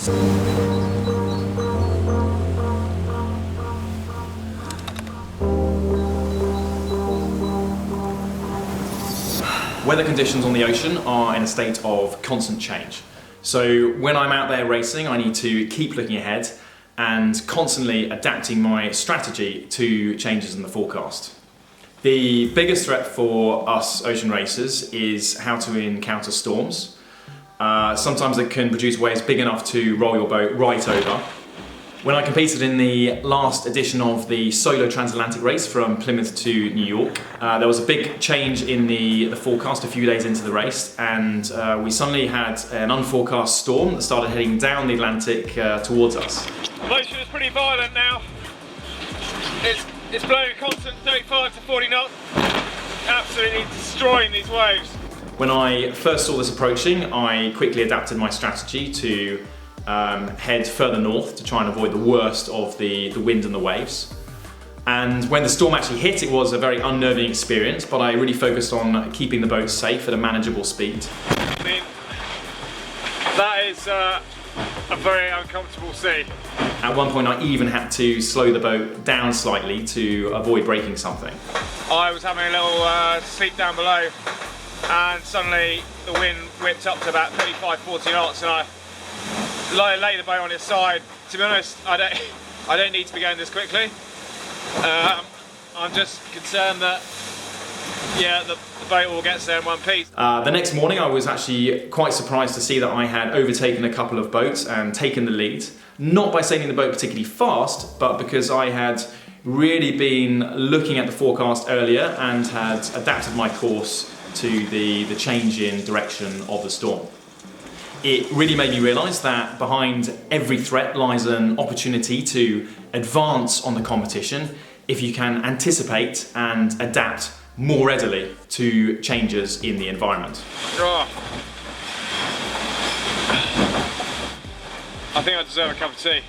Weather conditions on the ocean are in a state of constant change. So when I'm out there racing, I need to keep looking ahead and constantly adapting my strategy to changes in the forecast. The biggest threat for us ocean racers is how to encounter storms. Sometimes it can produce waves big enough to roll your boat right over. When I competed in the last edition of the solo transatlantic race from Plymouth to New York, there was a big change in the forecast a few days into the race, and we suddenly had an unforecast storm that started heading down the Atlantic towards us. The motion is pretty violent now. It's blowing a constant 35 to 40 knots, absolutely destroying these waves. When I first saw this approaching, I quickly adapted my strategy to head further north to try and avoid the worst of the wind and the waves. And when the storm actually hit, it was a very unnerving experience, but I really focused on keeping the boat safe at a manageable speed. I mean, that is a very uncomfortable sea. At one point I even had to slow the boat down slightly to avoid breaking something. I was having a little sleep down below, and suddenly the wind whipped up to about 35-40 knots, and I lay the boat on its side. To be honest, I don't need to be going this quickly. I'm just concerned that the boat all gets there in one piece. The next morning I was actually quite surprised to see that I had overtaken a couple of boats and taken the lead. Not by sailing the boat particularly fast, but because I had really been looking at the forecast earlier and had adapted my course to the change in direction of the storm. It really made me realise that behind every threat lies an opportunity to advance on the competition if you can anticipate and adapt more readily to changes in the environment. Oh. I think I deserve a cup of tea.